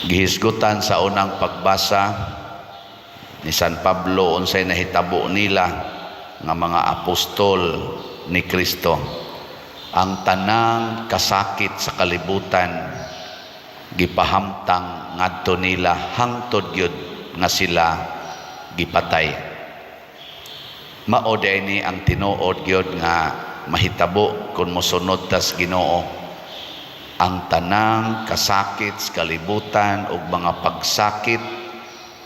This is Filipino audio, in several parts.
Gihisgutan sa unang pagbasa ni San Pablo unsay nahitabo nila nga mga apostol ni Kristo. Ang tanang kasakit sa kalibutan gipahamtang ngadto nila hangtod gyud nga sila gipatay. Mao ni ang tinuod gyud nga mahitabo kung mosunod tas Ginoo. Ang tanang kasakit sa kalibutan ug mga pagsakit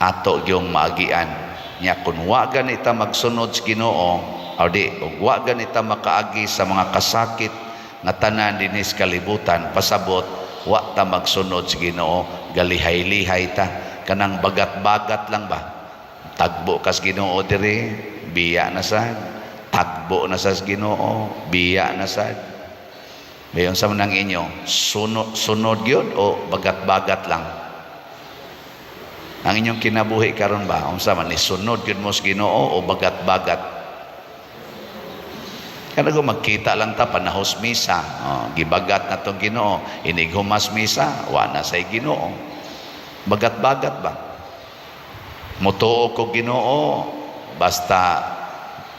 ato yung maagian nya kung wa ganita magsunod sa Ginoo o di ug wa ganita makaagi sa mga kasakit nga tanan dinhi sa kalibutan, pasabot wa ta magsunod sa Ginoo, galihay-lihay ta, kanang bagat-bagat lang ba, tagbo kas Ginoo diri biya na sad, tagbo na sa Ginoo biya na sad. Bayon sa manang inyo, sunod gyud o bagat-bagat lang ang inyong kinabuhi karon ba? Unsa man ni sunod gyud mo sa Ginoo o bagat-bagat? Kana go magkita lang ta panahos misa, gibagat na tong Ginoo, inig humas misa, wa na say Ginoo. Bagat-bagat ba? Motuo ko Ginoo basta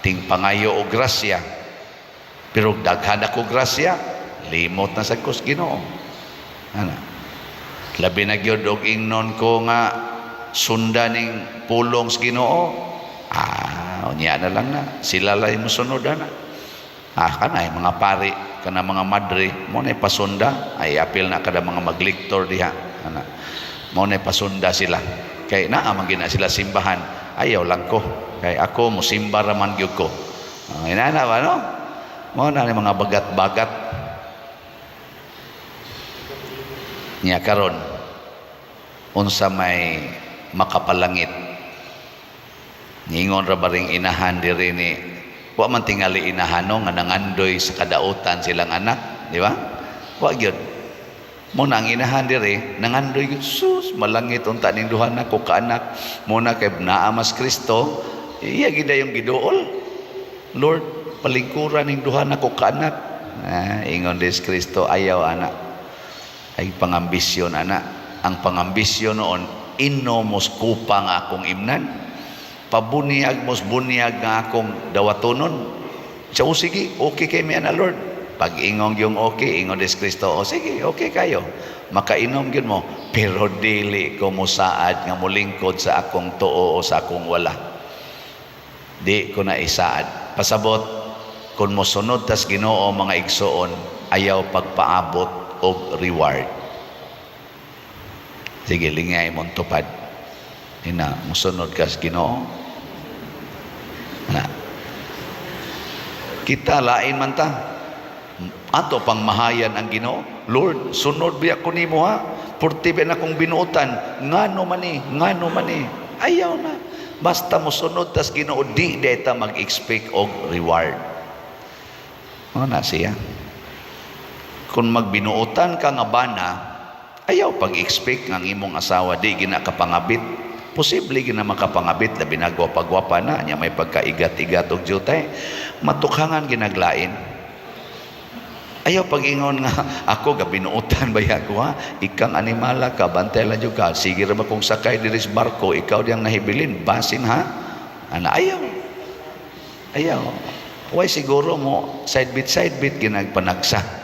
ting pangayo o grasya. Pero daghan ako grasya, limot na sa kus Ginoo. Ana. Labi na gyud og ingnon ko nga sundan ning pulong sa Ginoo. Unya na lang na sila lay mosunod na. Kanay mga pari kana mga madre mo na pasunda ay apil na kada mga magliktor diha. Ana. Mo na pasunda sila. Kay naa man gina sila simbahan. Ayaw lang ko. Kay ako mosimba ra man gyud ko. Inana ba no? Mo na ni mga bagat-bagat. Nya karon unsa may makapalangit ningon ra baring inahan diri ni wa man tingali inahano nga nangandoy sa kadautan silang anak, di ba? Wa gyud mo na ang inahan diri nangandoy gyud, sus malangit unta ning duha na ko ka anak mo na kay naa mas Kristo iya gid yung giduol, Lord palingkuran ning duha na ko ka anak. Ingon des Kristo ayaw anak ay pangambisyon anak. Ang pangambisyon noon inomos kupa nga akong imnan, pabuniag mos bunyag nga akong dawatonon. So sige, okay kay mi ana Lord. Pag ingong yung okay, ingon des Kristo, sige, okay kayo. Makainom gyud mo, pero dili ko mosaad nga molingkod sa akong tuo o sa akong wala. Di ko na isaad. Pasabot kun mosunod tas Ginoo mga igsoon, ayaw pagpaabot og reward. Sige, lingay mong tupad. Ina, musunod ka sa Ginoo. Na. Kita lain man ta. Ato pang mahayan ang Ginoo. Lord, sunod biya ko nimo ha. Purtibe na kong binuutan. Ngano man ni. Ayaw na. Basta musunod tas Ginoo, di deta mag-expect og reward. Na siya. Kung magbinuutan ka nga bana, ayaw pag-expect ng imong asawa di gina kapangabit. Posible gina makapangabit labi na gwapa-gwapa na nya may pagkaigat-igat og jutay. Matukhangan ginaglain. Ayaw pag-ingon nga ako gabinuutan baya ko ha. Ikang animala ka bantay lang jud ka. Sige ra ba kung sakay diri sa barko ikaw diyang nahibilin basin ha. Ana ayaw. Why siguro mo side bit ginagpanagsa.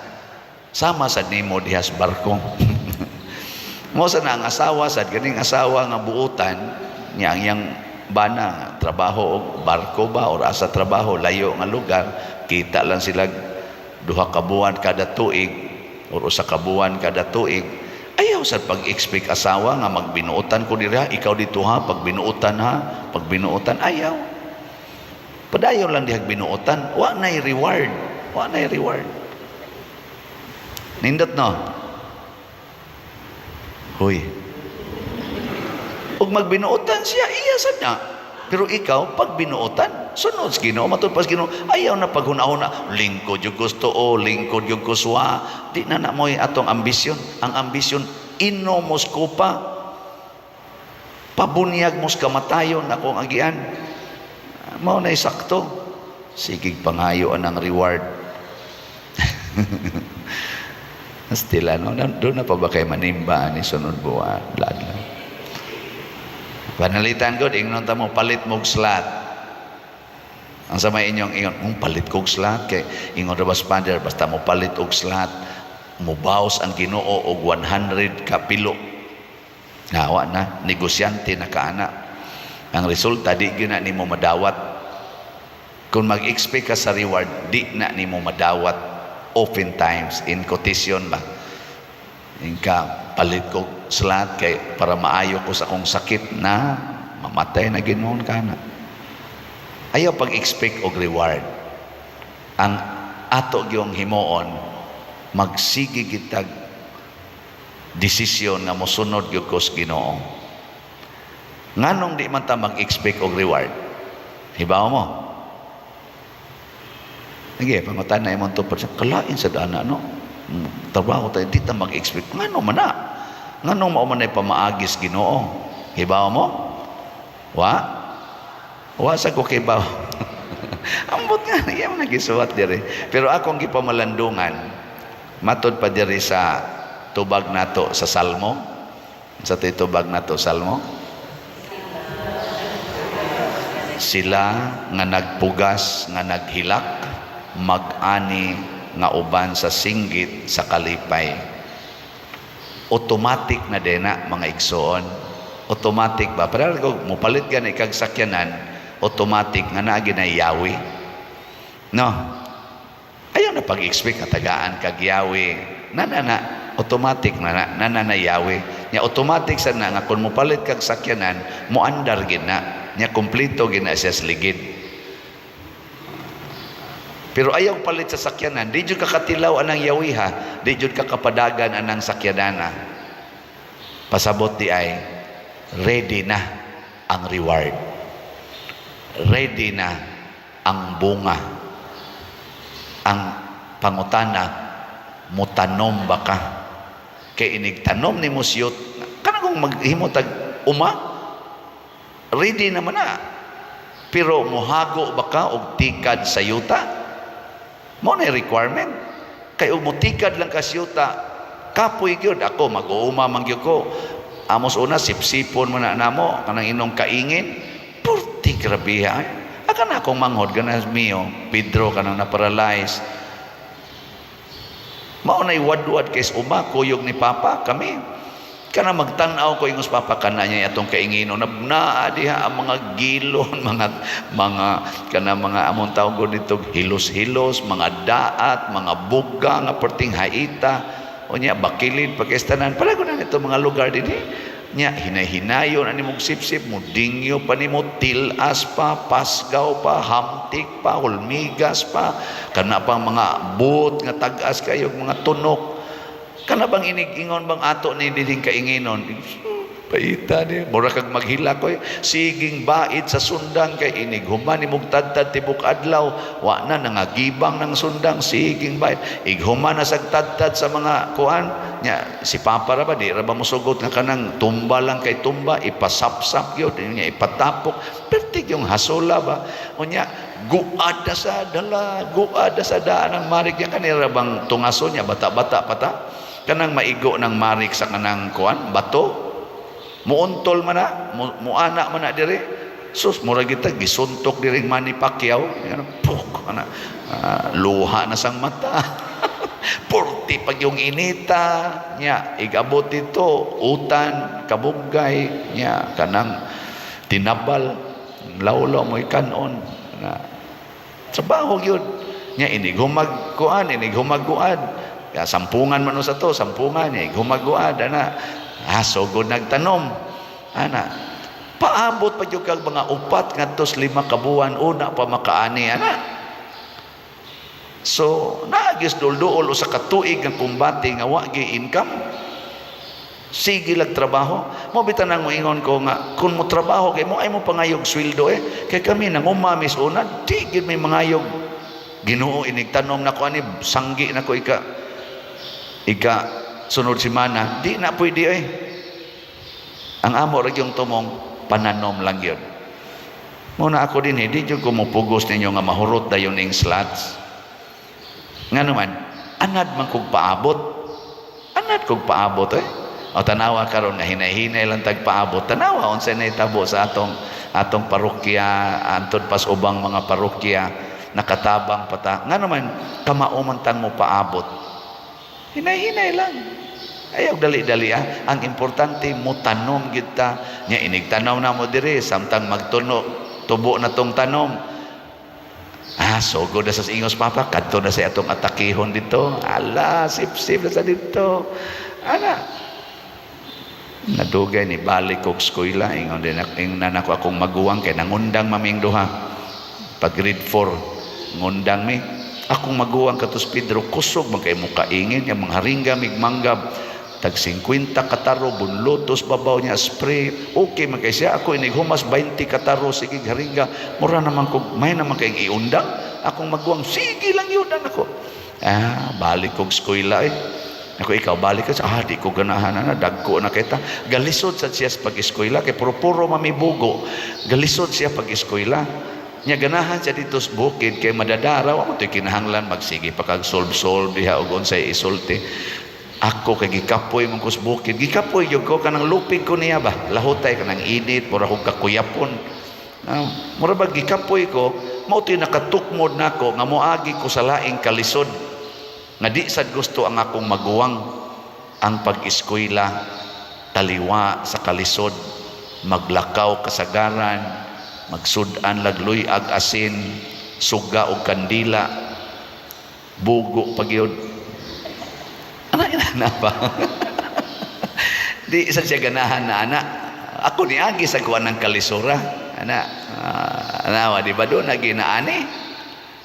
Sama sa nimo diha sa barko. Mo sa na ang asawa sad ganing asawa nga buutan niya yang bana trabaho og barko ba or asa trabaho layo nga lugar, kita lang sila duha ka buwan kada tuig or usa ka buwan kada tuig. Ayaw sad pag-expect asawa nga magbinuutan ko dira ikaw dito ha pagbinuutan ayaw. Padayon lang dihag binuutan, wa nay reward. Nindot no. Hoy. Ug magbinuotan siya, iya sad na. Pero ikaw pag binuotan, sunod sa Ginoo, matud pas Ginoo, ayaw na paghuna-huna, lingkod yung gusto lingkod yung kuswa. Di na moy atong ambisyon. Ang ambisyon inomos ko pa. Pabunyag mos kamatayon akong agian. Mao na sakto. Sige pangayoan ang reward. Stila, no? Doon na pa ba kayo manimba ni sunod buwan? Ladlo. Panalitan ko, ingnon ta mo, palit mong slot. Ang sama inyong ingon, palit kong slot. Kay ingon rabas pander, basta mo palit og slot, mo bawas ang Ginoo og 100 ka pilo. Nawa na, negosyante na kaana. Ang resulta, di gina ni mo madawat. Kung mag-expect ka sa reward, di na ni mo madawat. Oftentimes, in quotation ba? Inka, palit ko slot kay para maayo ko sa akong sakit na mamatay na Ginoon ka na. Ayaw pag-expect og reward. Ang ato gyung himoon, magsigi kitag desisyon nga mosunod gyud ko sa Ginoo. Nganong di man ta mag-expect og reward? Hibaw mo. Sige, pangutan na imong tupad siya. Kalain sa dana, no? Trabaho tayo, di ta mag-expect. Ngano man na? Nganong maumanay pamaagis Ginoo? Hibaw mo? Wa sa ko kibaw. Ambot nga, iya mo nagisuwat diri. Pero akong gipamalandungan, matod pa diri sa tubag nato sa Salmo. Sa tubag nato Salmo. Sila nga nagpugas, nga naghilak, mag-ani nga uban sa singgit sa kalipay. Automatic na dena mga igsoon. Automatic ba? Pero kung mupalit ka na ikag sakyanan, automatic nga na ginayawi. No? Ayaw na pag-expect na tagaan kag yawi. Automatic na yawi. Nya automatic sa nga kung mupalit kag sakyanan, muandar gina. Nya kumplito gina siya ligid. Pero ayaw palit sa sakyanan, di jud kakatilaw anang yawiha, di jud kakapadagan anang sakyanana. Pasabot di ay, ready na ang reward. Ready na ang bunga. Ang pangutana, mutanom ba ka? Kay inigtanom ni musyot, kanang kung maghimotag ready naman na. Pero muhago ba ka og tikad sa yuta? Mo na requirement. Kay umutikad lang kasyuta, kapoy gyud ako mag-uuma man gyud ko. Amos una sipsipon mo na namo kanang inong kaingin. Purti grabe ha. Akan akong manghod ganas miyo, Pedro kanang na-paralyze. Mao nay wadwad kay uma kuyog ni Papa kami. Kana magtan-aw ko ingos Papa kana niya atong kainginon na diha ang mga gilon, mga kana mga among tawag nito hilos-hilos, mga daat, mga buga nga perting haita o niya bakilid pagkestanan para ko na nito mga lugar dinhi nya hinay-hinayon ani mong sip-sip mo dingyo pa nimo tilas pa pasgaw pa hamtik pa hulmigas pa kana pang mga boot nga tag-as kayo mga tunok. Kana bang inig-ingon bang ato ni diding kainginon? Paita ni, mura kag maghila ko siging bait sa sundang kay inig human imong tadtad tibok adlaw, wa na nangagibang ng sundang siging bait. Ighuman na sag tadtad sa mga kuan nya si Papa ra ba di ra ba mosugot nga kanang tumba lang kay tumba ipasapsap gyud nya ipatapok pertig yung hasola ba unya guada sa daan ng marig yan kanira bang tungaso nya bata-bata pata kanang maigo ng marik sa kanang kuan bato muuntol man na muana man na diri sus mura kita gisuntok diri Manny Pacquiao puk ana luha na sang mata porti pag yung inita nya igabot ito utan kabugay nya kanang tinabal lawlaw mo ikanon na trabaho gyud nya inig humagkuan ya sampungan man sa to sampungan niya humaguad ana sugod nagtanom ana paabot pa jud kag mga 4 ngadto 5 ka buwan una pa makaani ana so naagis dul-duol sa katuig nga kumbati nga wa gi income sige lang trabaho mo bitan nang moingon ko nga kun mo trabaho kay mo ay mo pangayog sweldo kay kami nang umamis una di gid may mangayog Ginoo inigtanom na ko ani sanggi na ko ika sunod semana di na pwede ang amo ra yung tumong pananom lang yun muna ako din di jud ko mopugos ninyo nga mahurot dayon ning slots nga naman anad man kog paabot Anat kog paabot o tanawa karon nga hinay-hinay lang tagpaabot, tanawa unsay nahitabo sa atong parokya, antod pas ubang mga parokya nakatabang pata nga naman kamaumantan mo paabot, hinay-hinay lang, ayaw dali-dali ang importante mo tanom gyud ta nya inigtanaw na mo diri samtang magtuno tubo na tong tanom. Sugod na sa ingos papa, kadto na sa atong atakihon dito. Ala, sip-sip na sa dito. Ana, nadugay ni balik kog eskwela. Ingon din ako akong maguwang kay nangundang maming duha. Pag grade 4, ngundang mi. Akong maguwang katos Pedro, kusog man kay muka ingin, yung mga haringga, migmanggab. Tag 50 kataro, bunlotos, babaw niya, spray. Okay man kay siya. Ako inighumas 20 kataro, sige haringga. Mura naman kog, may naman kay iundang. Akong maguwang, sige lang yun ako. Balik kog eskwela Ako ikaw, balik ka sa, di ko ganahan na, dagko na kita. Galisod sa siya sa pag-eskwela, kay puro mamibugo. Galisod siya pag-eskwela. Nya ganahan siya dito sa bukid, kay madadaraw, mo ito'y kinahanglan, magsige, pakag-solve, diha, o unsay isulti. Ako kay gikapoy mong kusbukid, gikapoy yung ko kanang lupig ko niya ba, lahutay kanang init, mura kong kakuyapon, mura ba gikapoy ko, mauto'y nakatukmod na ko, nga moagi ko sa laing kalisod, nga di sad gusto ang akong maguwang, ang pag-eskwela, taliwa sa kalisod, maglakaw kasagaran, magsudan lagloy ag asin, suga o kandila, bugo pagyod. Ana ba? Di isa siya ganahan na ana. Ako ni agi sa kuan ng kalisura. Ana, di ba doon naginaani?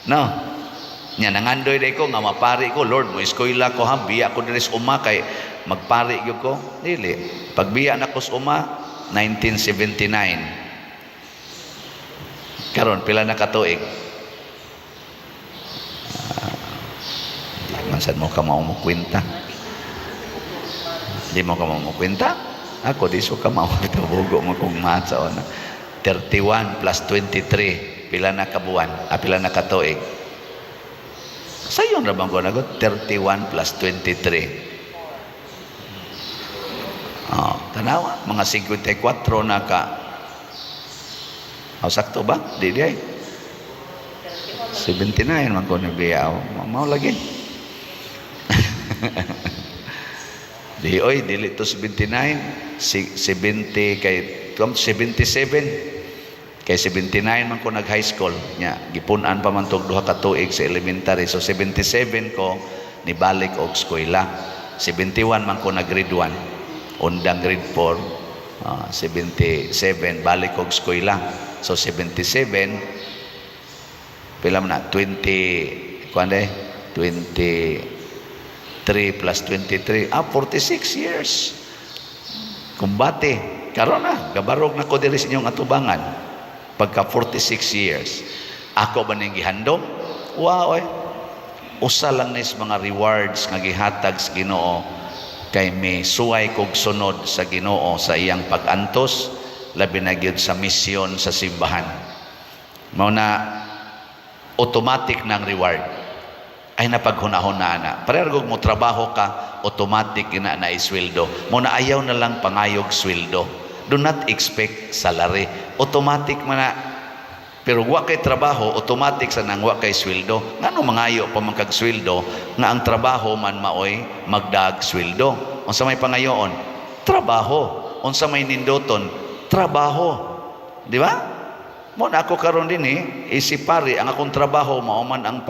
No. Nya nangandoy day ko nga mapari ko, Lord, mo eskwela ko biya ko diri sa uma kay magpari gyud ko. Dili. Pagbiya na ko sa uma 1979. Karon pila na ka tuig? Masan mo ka maumukwenta? Di mo ka maumukwenta? Ako di so ka maumukwenta mo kung matsa na 31 plus 23 pila na kabuan, pila na katuig. Sayon ra bang ko nagot 31 plus 23. Tanawa mga 54 na ka. Sakto ba? Di 79 man ko nabiyaw. Mao lagi. Di oy dili to 79, 70 kay 77 kay 79 man ko nag high school nya gipunan pa man tog duha ka tuig sa elementary, so 77 ko nibalik og eskwela, 71 man ko nag grade 1 undang grade 4, 77 balik og eskwela, so 77 pila man na 20 kuan 3 plus 23, 46 years. Kumbate, karon na, gabarog na ko diri sa inyong atubangan. Pagka 46 years, ako ba ning gihandom? Wow, usa lang nis mga rewards nga gihatag sa Ginoo kay may suway kog sunod sa Ginoo sa iyang pag-antos, labi na gyud sa misyon sa simbahan. Mao na automatic nang reward. Ay napaghunahuna na. Parehagog mo trabaho ka, automatic ina na isweldo. Muna ayaw na lang pangayog sweldo. Do not expect salary. Automatic man na. Pero wa kay trabaho, automatic sa nang wa kay sweldo. Ngano mangayo pa man kag sweldo nga ang trabaho man maoy magdag sweldo. Unsa may pangayoon? Trabaho. Unsa may nindoton? Trabaho. Di ba? Muna ako karon din isipari ang akong trabaho mao man ang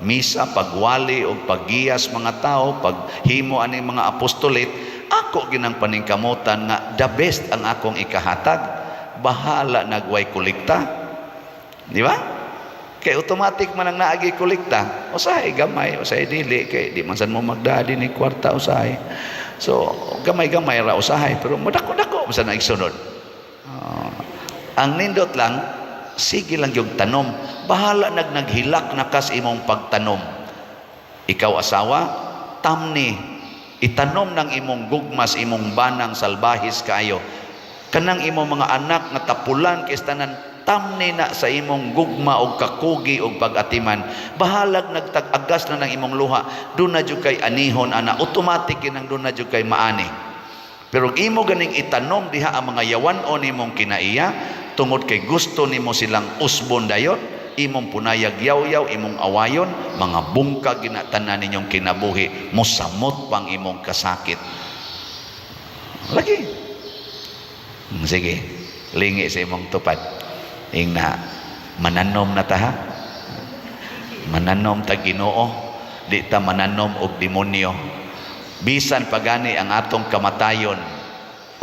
misa, pagwali o paggiyas mga tao, paghimo aning mga apostolit, ako ginang paningkamutan nga the best ang akong ikahatag, bahala nagway kolekta, di ba? Kay automatic man ang naagi kolekta, usahay gamay, usahay dili, kay di man sad mo magdadi ni kwarta usahay, so gamay-gamay ra usahay, pero madako-dako basta naigsunod. Ang nindot lang, sige lang yung tanom, bahala naghilak na kas imong pagtanom. Ikaw asawa, tamni, itanom ng imong gugmas, imong banang salbahis kayo. Kanang imong mga anak nga tapulan kay tanan tamni na sa imong gugma o kakugi o pag-atiman, bahalag nagtag-agas na ng imong luha, doon na dyan kay anihon, ana, automatic yun doon na dyan kay maani. Pero imo ganing itanom diha ang mga yawan-on imong kinaiya, tungod kay gusto nimo silang usbon dayon, imong punayag yaw-yaw, imong awayon, mga bungkag ginatanan ninyong kinabuhi, musamot pang imong kasakit. Lagi. Sige, lingi sa imong tupad. Na mananom na taha, mananom ta Ginoo, di ta mananom og demonyo. Bisan pagani ang atong kamatayon,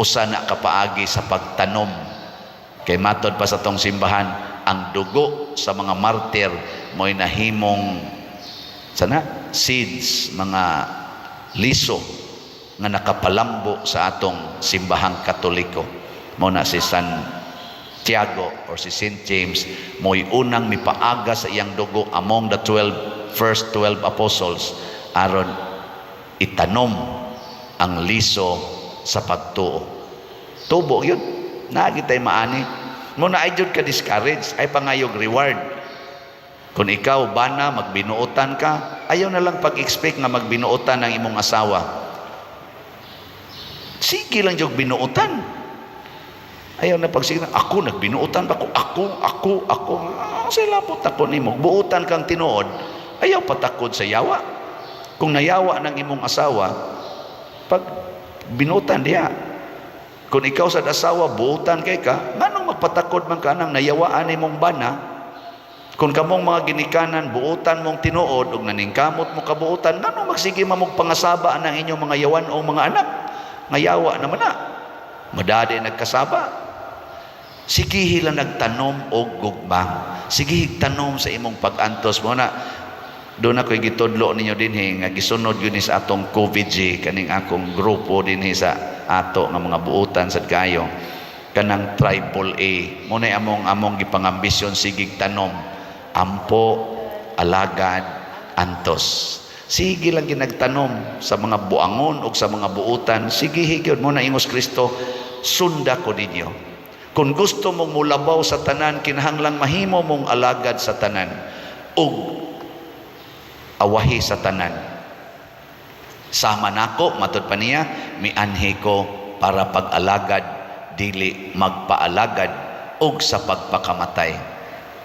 usa na kapaagi sa pagtanom. Kay matod pa sa tong simbahan, ang dugo sa mga martir mo'y nahimong sana seeds, mga liso nga nakapalambo sa atong simbahang Katoliko. Mo na si San Tiago or si St. James, mo'y unang mipaaga sa iyang dugo among the first 12 apostles aron itanom ang liso sa pagtuo. Tubo yun. Nagitay maani. Muna ay jud ka discourage, ay pangayog reward. Kung ikaw bana magbinuotan ka, ayaw na lang pag-expect nga magbinuotan ng imong asawa. Sige lang jud binuotan. Ayaw na pagsigna, ako nagbinuotan pa ako. Sila po takon nimo. Buutan kang tinuod, ayaw patakod sa yawa. Kung nayawa ng imong asawa, pag binuotan diha. Kung ikaw sa asawa, buutan kay ka, nganong magpatakod man ka nang nayawaan imong bana? Kung kamong mga ginikanan, buutan mong tinuod, ug naningkamot mo kabuutan, nganong magsige mamog pangasaba ng inyong mga yawan o mga anak? Ngayawa naman na. Madadi nagkasaba. Sige hila nagtanom og gugma. Sige tanom sa imong pag-antos mo na. Doon ako'y gitudlo ninyo din nga gisunod yun sa atong COVID-G, kaning akong grupo din sa ato nga mga buutan sad kayo. Kanang triple A. Muna among gipangambisyon sigig tanom. Ampo, alagad, antos. Sige lang ginagtanom sa mga buangon o sa mga buutan. Sige higyon mo na ingos Kristo, sunda ko ninyo. Kung gusto mong mulabaw sa tanan, kinahanglang mahimo mong alagad sa tanan ug awahi sa tanan. Sama nako, matod pa niya, mianhi ko para pag-alagad, dili magpaalagad ug sa pagpakamatay.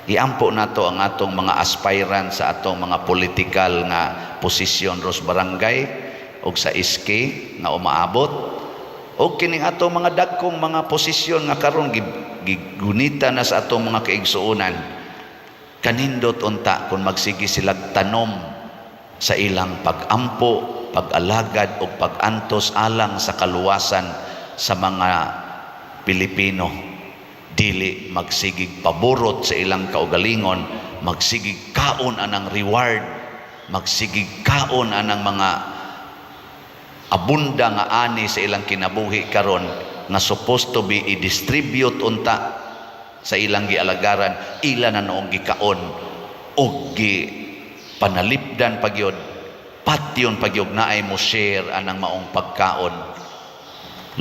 Iampo nato ang atong mga aspirant sa atong mga political nga posisyon ros barangay ug sa SK nga umaabot. O kining atong mga dagkong mga posisyon nga karon gigunita na sa atong mga kaigsuonan, kanindot unta kung magsigi sila tanom sa ilang pag-ampo, pag-alagad o pag-antos alang sa kaluwasan sa mga Pilipino. Dili magsigig paborot sa ilang kaugalingon, magsigig kaon anang reward, magsigig kaon anang mga abunda nga ani sa ilang kinabuhi karon nga supposed to be i-distribute unta sa ilang gialagaran, ila na noong gikaon o panalipdan pagyod, patyon pagyod na ay mo share anang maong pagkaon.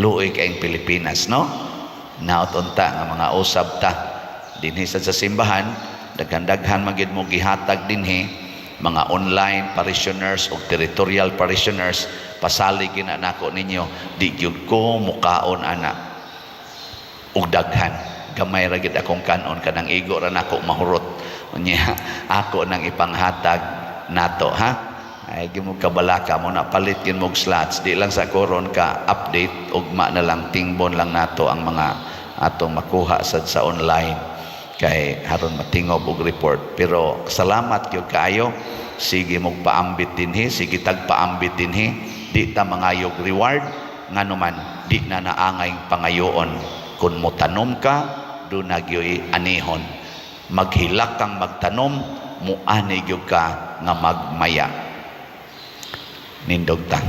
Luoy kayong Pilipinas, no? Naot unta nga mga usab ta dinhi sa simbahan, daghan-daghan magid mo gihatag dinhi mga online parishioners o territorial parishioners. Pasalig na nako ninyo, di gyud ko mukaon ana ug daghan, gamay ra gid akong kanon, kanang igo ra nako mahurot unya ako nang ipanghatag nato, ha? Ay gimo kabalaka mo na palit kin mog slots, di lang sa koron ka update, ugma na lang tingbon lang nato ang mga atong makuha sad sa online kay haron matingob og report. Pero salamat gyud kaayo, sige mog paambit dinhi, sige tagpaambit dinhi, di ta mangayog reward nganuman, di na naangay pangayoon. Kung mo tanom ka, do na gyoy anihon. Maghilak kang magtanom, muani gyud ka nga magmaya. Nindog ta.